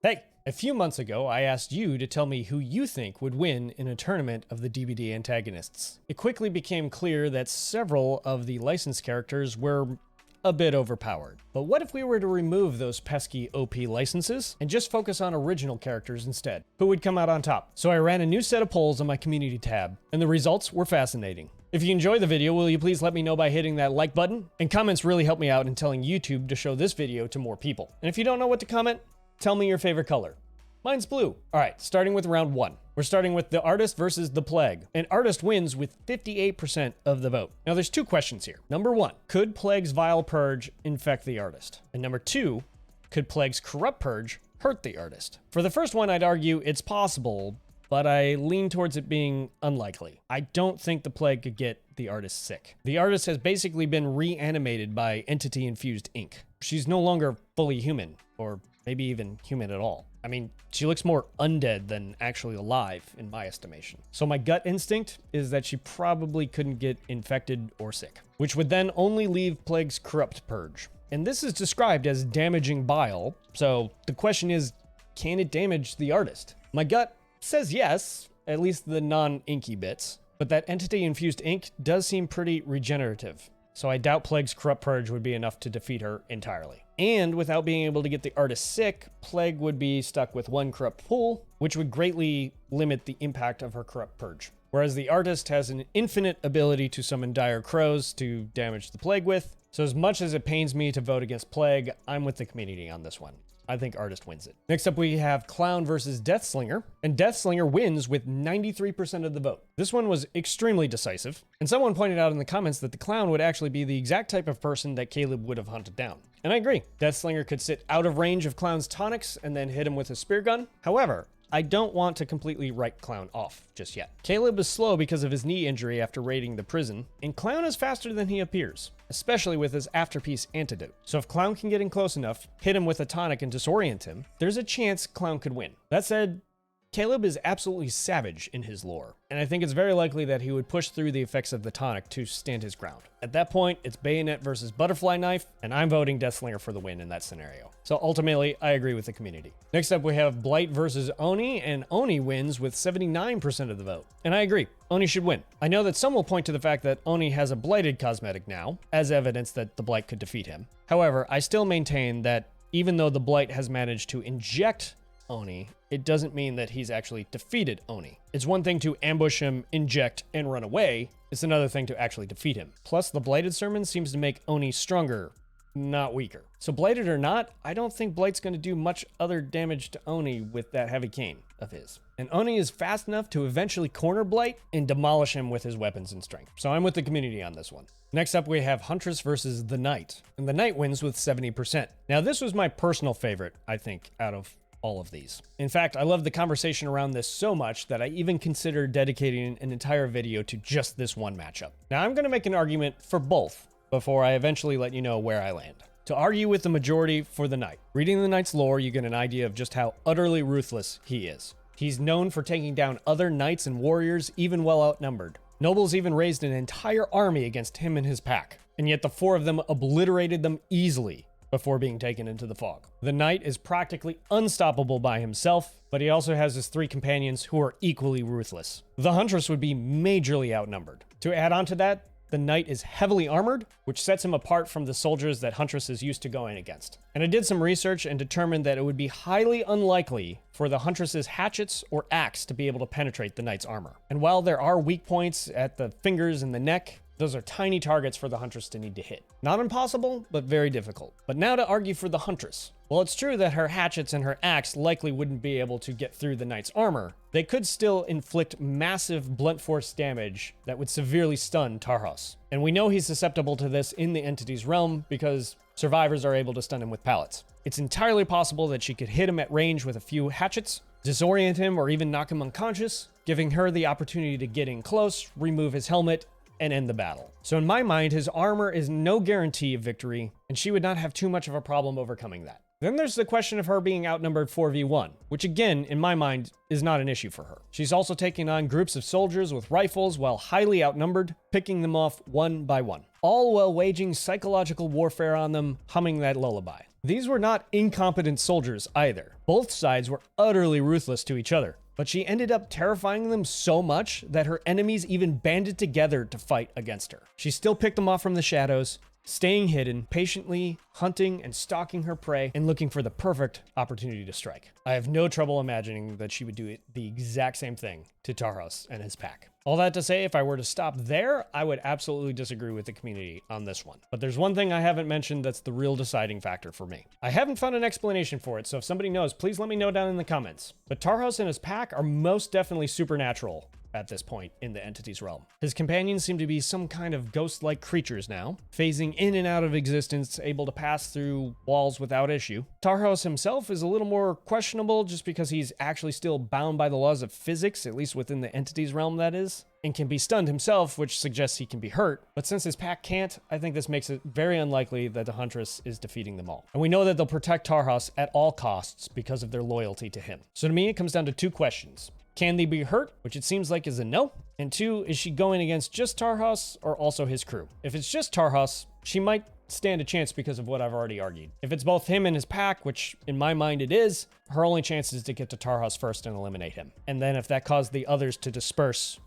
Hey, a few months ago, I asked you to tell me who you think would win in a tournament of the DBD Antagonists. It quickly became clear that several of the licensed characters were a bit overpowered. But what if we were to remove those pesky OP licenses and just focus on original characters instead? Who would come out on top? So I ran a new set of polls on my community tab, and the results were fascinating. If you enjoyed the video, will you please let me know by hitting that like button? And comments really help me out in telling YouTube to show this video to more people. And if you don't know what to comment, tell me your favorite color. Mine's blue. All right, starting with round one. We're starting with the artist versus the plague. And artist wins with 58% of the vote. Now there's two questions here. Number one, could plague's vile purge infect the artist? And number two, could plague's corrupt purge hurt the artist? For the first one, I'd argue it's possible, but I lean towards it being unlikely. I don't think the plague could get the artist sick. The artist has basically been reanimated by entity-infused ink. She's no longer fully human, or maybe even human at all. I mean, she looks more undead than actually alive, in my estimation. So my gut instinct is that she probably couldn't get infected or sick, which would then only leave plague's corrupt purge. And this is described as damaging bile, so the question is, can it damage the artist? My gut says yes, at least the non-inky bits, but that entity-infused ink does seem pretty regenerative. So I doubt plague's corrupt purge would be enough to defeat her entirely. And without being able to get the artist sick, plague would be stuck with one corrupt pool, which would greatly limit the impact of her corrupt purge. Whereas the artist has an infinite ability to summon dire crows to damage the plague with. So as much as it pains me to vote against plague, I'm with the community on this one. I think artist wins it. Next up, we have Clown versus Deathslinger, and Deathslinger wins with 93% of the vote. This one was extremely decisive, and someone pointed out in the comments that the Clown would actually be the exact type of person that Caleb would have hunted down. And I agree. Deathslinger could sit out of range of Clown's tonics and then hit him with a spear gun. However, I don't want to completely write Clown off just yet. Caleb is slow because of his knee injury after raiding the prison, and Clown is faster than he appears, especially with his afterpiece antidote. So if Clown can get in close enough, hit him with a tonic and disorient him, there's a chance Clown could win. That said, Caleb is absolutely savage in his lore, and I think it's very likely that he would push through the effects of the tonic to stand his ground. At that point, it's bayonet versus butterfly knife, and I'm voting Deathslinger for the win in that scenario. So ultimately, I agree with the community. Next up, we have Blight versus Oni, and Oni wins with 79% of the vote. And I agree, Oni should win. I know that some will point to the fact that Oni has a blighted cosmetic now, as evidence that the Blight could defeat him. However, I still maintain that even though the Blight has managed to inject Oni, it doesn't mean that he's actually defeated Oni. It's one thing to ambush him, inject, and run away. It's another thing to actually defeat him. Plus, the Blighted Sermon seems to make Oni stronger, not weaker. So blighted or not, I don't think Blight's going to do much other damage to Oni with that heavy cane of his. And Oni is fast enough to eventually corner Blight and demolish him with his weapons and strength. So I'm with the community on this one. Next up, we have Huntress versus the Knight, and the Knight wins with 70%. Now, this was my personal favorite, I think, out of all of these. In fact, I love the conversation around this so much that I even considered dedicating an entire video to just this one matchup. Now, I'm going to make an argument for both before I eventually let you know where I land. To argue with the majority for the Knight. Reading the Knight's lore, you get an idea of just how utterly ruthless he is. He's known for taking down other knights and warriors, even well outnumbered. Nobles even raised an entire army against him and his pack, and yet the four of them obliterated them easily before being taken into the fog. The Knight is practically unstoppable by himself, but he also has his three companions who are equally ruthless. The Huntress would be majorly outnumbered. To add on to that, the Knight is heavily armored, which sets him apart from the soldiers that Huntress is used to going against. And I did some research and determined that it would be highly unlikely for the Huntress's hatchets or axe to be able to penetrate the Knight's armor. And while there are weak points at the fingers and the neck, those are tiny targets for the Huntress to need to hit. Not impossible, but very difficult. But now to argue for the Huntress. While it's true that her hatchets and her axe likely wouldn't be able to get through the Knight's armor, they could still inflict massive blunt force damage that would severely stun Tarhos. And we know he's susceptible to this in the entity's realm because survivors are able to stun him with pallets. It's entirely possible that she could hit him at range with a few hatchets, disorient him, or even knock him unconscious, giving her the opportunity to get in close, remove his helmet, and end the battle. So in my mind, his armor is no guarantee of victory, and she would not have too much of a problem overcoming that. Then there's the question of her being outnumbered 4v1, which again, in my mind, is not an issue for her. She's also taking on groups of soldiers with rifles while highly outnumbered, picking them off one by one, all while waging psychological warfare on them, humming that lullaby. These were not incompetent soldiers either. Both sides were utterly ruthless to each other, but she ended up terrifying them so much that her enemies even banded together to fight against her. She still picked them off from the shadows, staying hidden, patiently hunting and stalking her prey and looking for the perfect opportunity to strike. I have no trouble imagining that she would do the exact same thing to Tarhos and his pack. All that to say, if I were to stop there, I would absolutely disagree with the community on this one. But there's one thing I haven't mentioned that's the real deciding factor for me. I haven't found an explanation for it, so if somebody knows, please let me know down in the comments. But Tarhos and his pack are most definitely supernatural at this point in the entity's realm. His companions seem to be some kind of ghost-like creatures now, phasing in and out of existence, able to pass through walls without issue. Tarhos himself is a little more questionable just because he's actually still bound by the laws of physics, at least within the entity's realm that is, and can be stunned himself, which suggests he can be hurt. But since his pack can't, I think this makes it very unlikely that the Huntress is defeating them all. And we know that they'll protect Tarhos at all costs because of their loyalty to him. So to me, it comes down to two questions. Can they be hurt? Which it seems like is a no. And two, is she going against just Tarhos or also his crew? If it's just Tarhos, she might stand a chance because of what I've already argued. If it's both him and his pack, which in my mind it is, her only chance is to get to Tarhos first and eliminate him. And then if that caused the others to disperse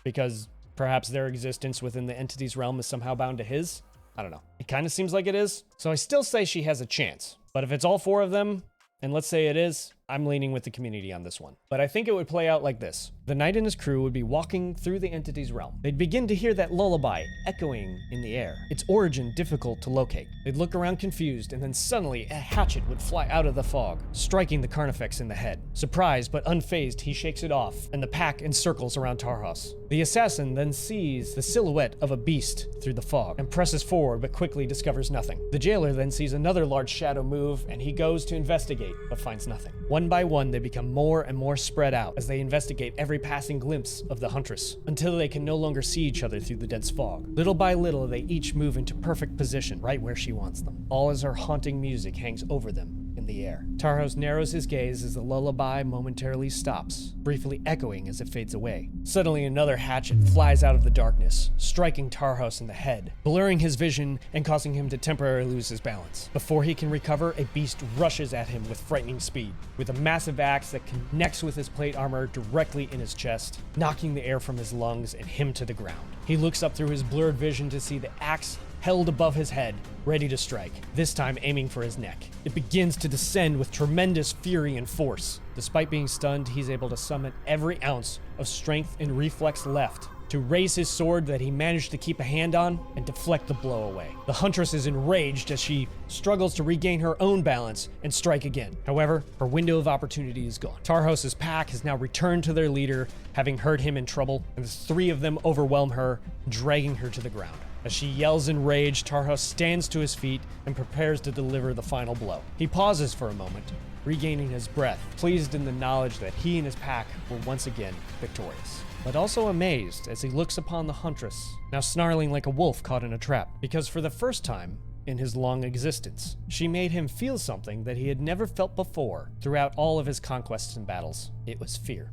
because perhaps their existence within the entity's realm is somehow bound to his, I don't know. It kind of seems like it is. So I still say she has a chance. But if it's all four of them, and let's say it is, I'm leaning with the community on this one. But I think it would play out like this. The knight and his crew would be walking through the entity's realm. They'd begin to hear that lullaby echoing in the air, its origin difficult to locate. They'd look around confused, and then suddenly a hatchet would fly out of the fog, striking the Carnifex in the head. Surprised but unfazed, he shakes it off, and the pack encircles around Tarhos. The assassin then sees the silhouette of a beast through the fog, and presses forward but quickly discovers nothing. The jailer then sees another large shadow move, and he goes to investigate, but finds nothing. One by one, they become more and more spread out as they investigate every passing glimpse of the Huntress, until they can no longer see each other through the dense fog. Little by little, they each move into perfect position, right where she wants them, all as her haunting music hangs over them in the air. Tarhos narrows his gaze as the lullaby momentarily stops, briefly echoing as it fades away. Suddenly, another hatchet flies out of the darkness, striking Tarhos in the head, blurring his vision and causing him to temporarily lose his balance. Before he can recover, a beast rushes at him with frightening speed, with a massive axe that connects with his plate armor directly in his chest, knocking the air from his lungs and him to the ground. He looks up through his blurred vision to see the axe held above his head, ready to strike, this time aiming for his neck. It begins to descend with tremendous fury and force. Despite being stunned, he's able to summon every ounce of strength and reflex left to raise his sword that he managed to keep a hand on and deflect the blow away. The Huntress is enraged as she struggles to regain her own balance and strike again. However, her window of opportunity is gone. Tarhos' pack has now returned to their leader, having heard him in trouble, and the three of them overwhelm her, dragging her to the ground. As she yells in rage, Tarhos stands to his feet and prepares to deliver the final blow. He pauses for a moment, regaining his breath, pleased in the knowledge that he and his pack were once again victorious, but also amazed as he looks upon the Huntress, now snarling like a wolf caught in a trap, because for the first time in his long existence, she made him feel something that he had never felt before throughout all of his conquests and battles. It was fear.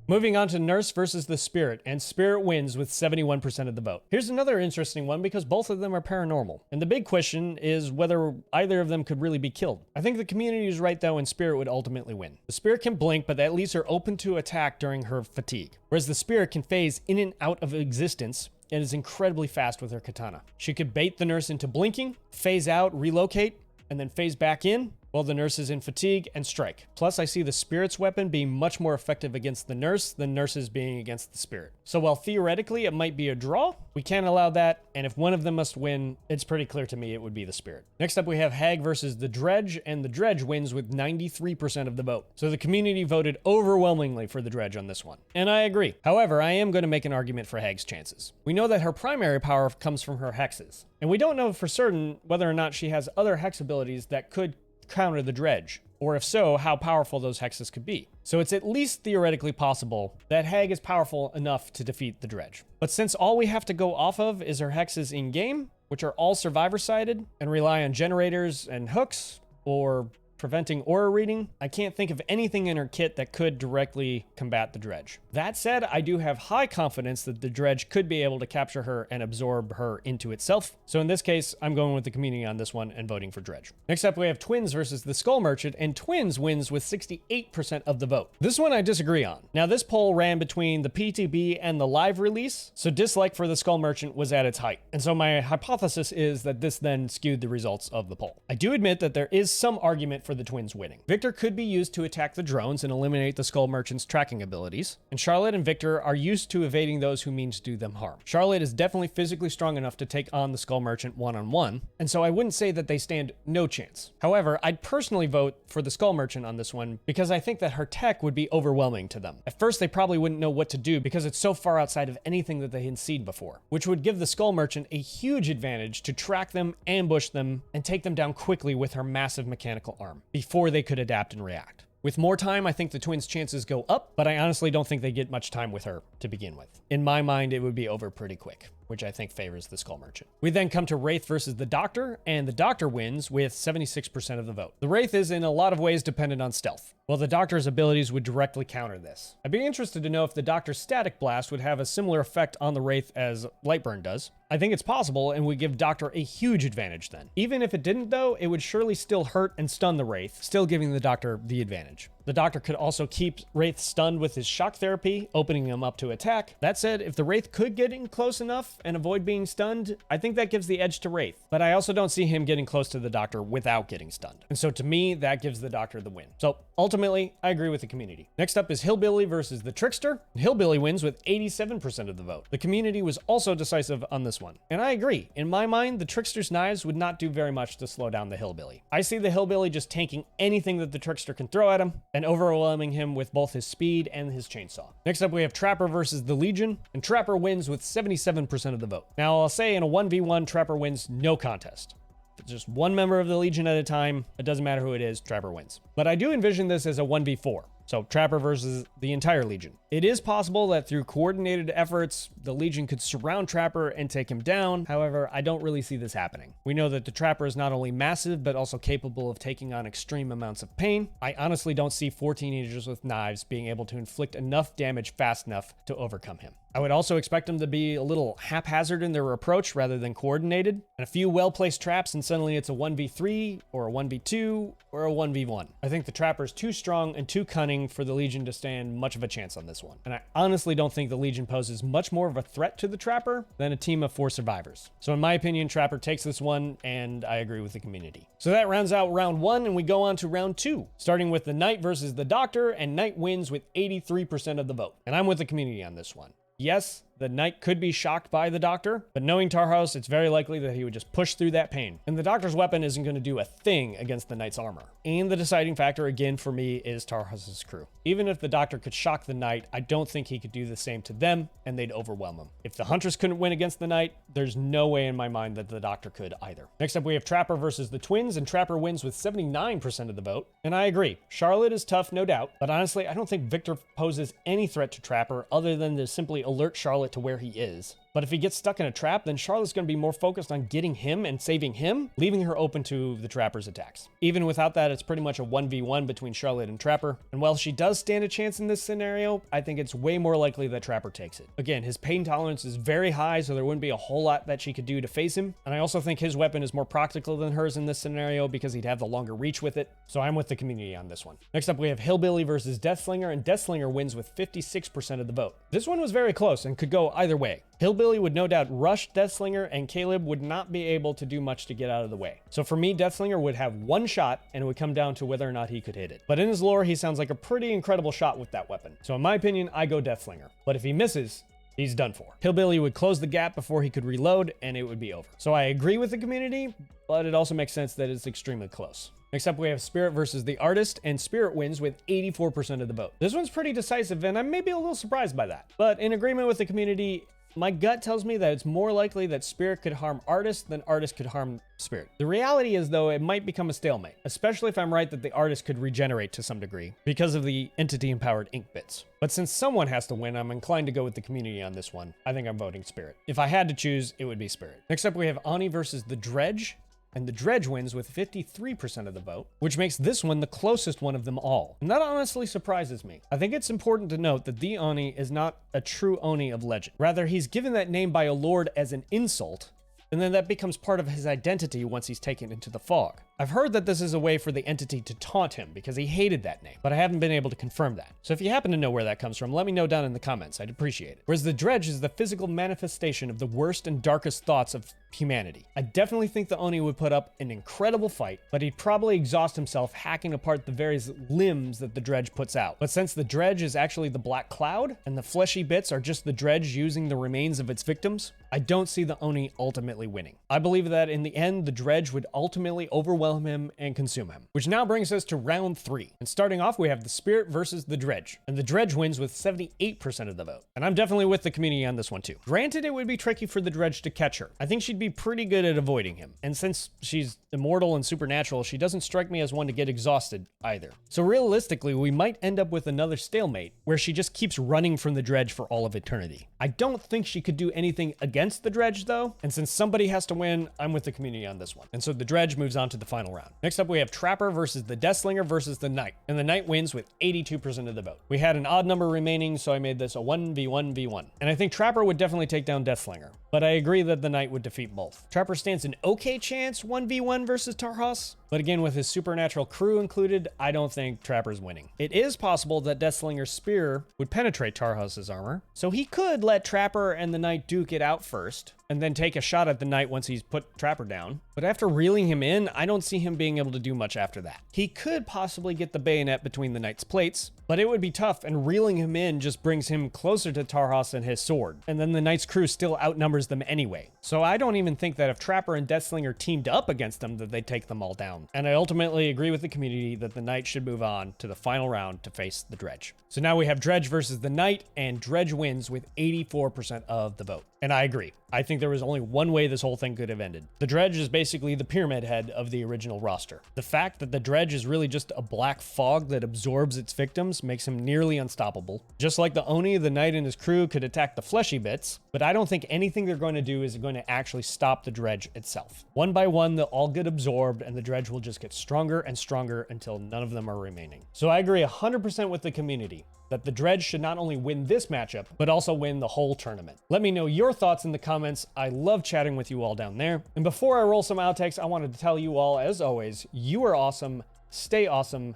Moving on to Nurse versus the Spirit, and Spirit wins with 71% of the vote. Here's another interesting one because both of them are paranormal, and the big question is whether either of them could really be killed. I think the community is right though, and Spirit would ultimately win. The Spirit can blink, but that leaves her open to attack during her fatigue, whereas the Spirit can phase in and out of existence and is incredibly fast with her katana. She could bait the Nurse into blinking, phase out, relocate, and then phase back in, while the Nurse is in fatigue, and strike. Plus, I see the Spirit's weapon being much more effective against the Nurse than Nurse's being against the Spirit. So while theoretically it might be a draw, we can't allow that, and if one of them must win, it's pretty clear to me it would be the Spirit. Next up, we have Hag versus the Dredge, and the Dredge wins with 93% of the vote. So the community voted overwhelmingly for the Dredge on this one, and I agree. However, I am going to make an argument for Hag's chances. We know that her primary power comes from her hexes, and we don't know for certain whether or not she has other hex abilities that could counter the Dredge, or if so, how powerful those hexes could be. So it's at least theoretically possible that Hag is powerful enough to defeat the Dredge. But since all we have to go off of is her hexes in game, which are all survivor-sided and rely on generators and hooks, or preventing aura reading, I can't think of anything in her kit that could directly combat the dredge. That said, I do have high confidence that the dredge could be able to capture her and absorb her into itself. So in this case, I'm going with the community on this one and voting for dredge. Next up, we have Twins versus the Skull Merchant, and Twins wins with 68% of the vote. This one I disagree on. Now, this poll ran between the PTB and the live release, so dislike for the Skull Merchant was at its height. And so my hypothesis is that this then skewed the results of the poll. I do admit that there is some argument for the Twins winning. Victor could be used to attack the drones and eliminate the Skull Merchant's tracking abilities, and Charlotte and Victor are used to evading those who mean to do them harm. Charlotte is definitely physically strong enough to take on the Skull Merchant one-on-one, and so I wouldn't say that they stand no chance. However, I'd personally vote for the Skull Merchant on this one because I think that her tech would be overwhelming to them. At first, they probably wouldn't know what to do because it's so far outside of anything that they had seen before, which would give the Skull Merchant a huge advantage to track them, ambush them, and take them down quickly with her massive mechanical arm before they could adapt and react. With more time, I think the Twins' chances go up, but I honestly don't think they get much time with her to begin with. In my mind, it would be over pretty quick, which I think favors the Skull Merchant. We then come to Wraith versus the Doctor, and the Doctor wins with 76% of the vote. The Wraith is in a lot of ways dependent on stealth, while the Doctor's abilities would directly counter this. I'd be interested to know if the Doctor's Static Blast would have a similar effect on the Wraith as Lightburn does. I think it's possible and would give Doctor a huge advantage then. Even if it didn't though, it would surely still hurt and stun the Wraith, still giving the Doctor the advantage. The Doctor could also keep Wraith stunned with his shock therapy, opening him up to attack. That said, if the Wraith could get in close enough and avoid being stunned, I think that gives the edge to Wraith. But I also don't see him getting close to the Doctor without getting stunned. And so to me, that gives the Doctor the win. So ultimately, I agree with the community. Next up is Hillbilly versus the Trickster. Hillbilly wins with 87% of the vote. The community was also decisive on this one. And I agree. In my mind, the Trickster's knives would not do very much to slow down the Hillbilly. I see the Hillbilly just tanking anything that the Trickster can throw at him and overwhelming him with both his speed and his chainsaw. Next up, we have Trapper versus the Legion, and Trapper wins with 77% of the vote. Now, I'll say in a 1v1, Trapper wins no contest. If it's just one member of the Legion at a time, it doesn't matter who it is, Trapper wins. But I do envision this as a 1v4. So Trapper versus the entire Legion. It is possible that through coordinated efforts, the Legion could surround Trapper and take him down. However, I don't really see this happening. We know that the Trapper is not only massive, but also capable of taking on extreme amounts of pain. I honestly don't see 4 teenagers with knives being able to inflict enough damage fast enough to overcome him. I would also expect them to be a little haphazard in their approach rather than coordinated. And a few well-placed traps and suddenly it's a 1v3 or a 1v2 or a 1v1. I think the Trapper's too strong and too cunning for the Legion to stand much of a chance on this one. And I honestly don't think the Legion poses much more of a threat to the Trapper than a team of 4 survivors. So in my opinion, Trapper takes this one, and I agree with the community. So that rounds out round 1, and we go on to round 2, starting with the Knight versus the Doctor, and Knight wins with 83% of the vote. And I'm with the community on this one. Yes, the Knight could be shocked by the Doctor, but knowing Tarhos, it's very likely that he would just push through that pain. And the Doctor's weapon isn't going to do a thing against the Knight's armor. And the deciding factor, again, for me, is Tarhos's crew. Even if the Doctor could shock the Knight, I don't think he could do the same to them, and they'd overwhelm him. If the Huntress couldn't win against the Knight, there's no way in my mind that the Doctor could either. Next up, we have Trapper versus the Twins, and Trapper wins with 79% of the vote. And I agree, Charlotte is tough, no doubt, but honestly, I don't think Victor poses any threat to Trapper other than to simply alert Charlotte to where he is. But if he gets stuck in a trap, then Charlotte's going to be more focused on getting him and saving him, leaving her open to the Trapper's attacks. Even without that, it's pretty much a 1v1 between Charlotte and Trapper. And while she does stand a chance in this scenario, I think it's way more likely that Trapper takes it. Again, his pain tolerance is very high, so there wouldn't be a whole lot that she could do to face him. And I also think his weapon is more practical than hers in this scenario because he'd have the longer reach with it. So I'm with the community on this one. Next up, we have Hillbilly versus Deathslinger, and Deathslinger wins with 56% of the vote. This one was very close and could go either way. Hillbilly would no doubt rush Deathslinger, and Caleb would not be able to do much to get out of the way. So for me, Deathslinger would have one shot, and it would come down to whether or not he could hit it. But in his lore, he sounds like a pretty incredible shot with that weapon. So in my opinion, I go Deathslinger. But if he misses, he's done for. Hillbilly would close the gap before he could reload, and it would be over. So I agree with the community, but it also makes sense that it's extremely close. Next up, we have Spirit versus the Artist, and Spirit wins with 84% of the vote. This one's pretty decisive, and I'm maybe a little surprised by that. But in agreement with the community, my gut tells me that it's more likely that Spirit could harm Artist than Artist could harm Spirit. The reality is, though, it might become a stalemate, especially if I'm right that the Artist could regenerate to some degree because of the entity-empowered ink bits. But since someone has to win, I'm inclined to go with the community on this one. I think I'm voting Spirit. If I had to choose, it would be Spirit. Next up, we have Ani versus the Dredge. and the Dredge wins with 53% of the vote, which makes this one the closest one of them all. And that honestly surprises me. I think it's important to note that the Oni is not a true Oni of legend. Rather, he's given that name by a lord as an insult, and then that becomes part of his identity once he's taken into the fog. I've heard that this is a way for the entity to taunt him because he hated that name, but I haven't been able to confirm that. So if you happen to know where that comes from, let me know down in the comments. I'd appreciate it. Whereas the Dredge is the physical manifestation of the worst and darkest thoughts of humanity. I definitely think the Oni would put up an incredible fight, but he'd probably exhaust himself hacking apart the various limbs that the Dredge puts out. But since the Dredge is actually the black cloud, and the fleshy bits are just the Dredge using the remains of its victims, I don't see the Oni ultimately winning. I believe that in the end, the Dredge would ultimately overwhelm him and consume him. Which now brings us to round 3. And starting off, we have the Spirit versus the Dredge. And the Dredge wins with 78% of the vote. And I'm definitely with the community on this one too. Granted, it would be tricky for the Dredge to catch her. I think she'd be pretty good at avoiding him. And since she's immortal and supernatural, she doesn't strike me as one to get exhausted either. So realistically, we might end up with another stalemate where she just keeps running from the Dredge for all of eternity. I don't think she could do anything against the Dredge though. And since somebody has to win, I'm with the community on this one. And so the Dredge moves on to the final round. Next up, we have Trapper versus the Deathslinger versus the Knight. And the Knight wins with 82% of the vote. We had an odd number remaining, so I made this a 1v1v1. And I think Trapper would definitely take down Deathslinger, but I agree that the Knight would defeat both. Trapper stands an okay chance 1v1 versus Tarhas, but again, with his supernatural crew included, I don't think Trapper's winning. It is possible that Deathslinger's spear would penetrate Tarhas's armor, so he could let Trapper and the Knight duke it out first, and then take a shot at the Knight once he's put Trapper down. But after reeling him in, I don't see him being able to do much after that. He could possibly get the bayonet between the Knight's plates, but it would be tough, and reeling him in just brings him closer to Tarhas and his sword, and then the Knight's crew still outnumbers them anyway. So I don't even think that if Trapper and Deathslinger teamed up against them that they'd take them all down. And I ultimately agree with the community that the Knight should move on to the final round to face the Dredge. So now we have Dredge versus the Knight, and Dredge wins with 84% of the vote. And I agree. I think there was only one way this whole thing could have ended. The Dredge is basically the pyramid head of the original roster. The fact that the Dredge is really just a black fog that absorbs its victims makes him nearly unstoppable. Just like the Oni, the Knight and his crew could attack the fleshy bits, but I don't think anything they're going to do is going to actually stop the Dredge itself. One by one, they'll all get absorbed, and the Dredge will just get stronger and stronger until none of them are remaining. So I agree 100% with the community that the Dredge should not only win this matchup, but also win the whole tournament. Let me know your thoughts in the comments. I love chatting with you all down there. And before I roll some outtakes, I wanted to tell you all, as always, you are awesome, stay awesome,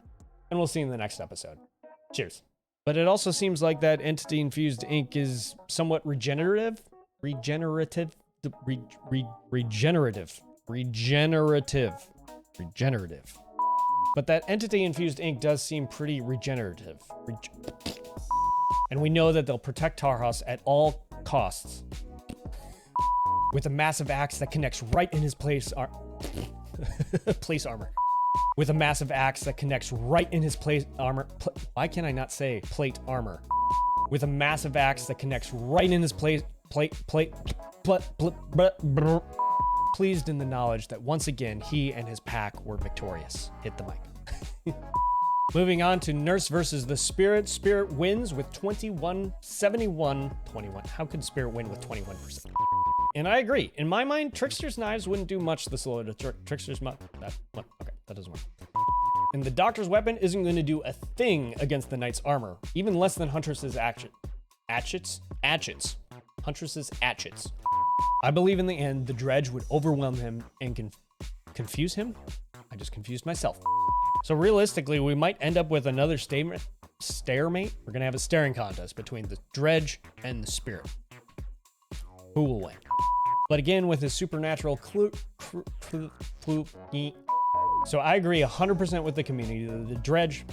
and we'll see you in the next episode. Cheers. But it also seems like that entity-infused ink is somewhat regenerative. Regenerative. But that entity-infused ink does seem pretty regenerative. And we know that they'll protect Tarhas at all costs. With a massive axe that connects right in his place armor. With a massive axe that connects right in his place armor. Why can I not say plate armor? With a massive axe that connects right in his pleased in the knowledge that once again, he and his pack were victorious. Hit the mic. Moving on to Nurse versus the Spirit. Spirit wins with 21. How could Spirit win with 21%? And I agree. In my mind, Trickster's knives wouldn't do much this low to Trickster's okay, that doesn't work. And the Doctor's weapon isn't going to do a thing against the Knight's armor, even less than Huntress's hatchets. Huntress's hatchets. I believe in the end, the Dredge would overwhelm him and confuse him. I just confused myself. So realistically, we might end up with another stalemate. We're gonna have a staring contest between the Dredge and the Spirit. Who will win? But again, with his supernatural so I agree 100% with the community. The Dredge,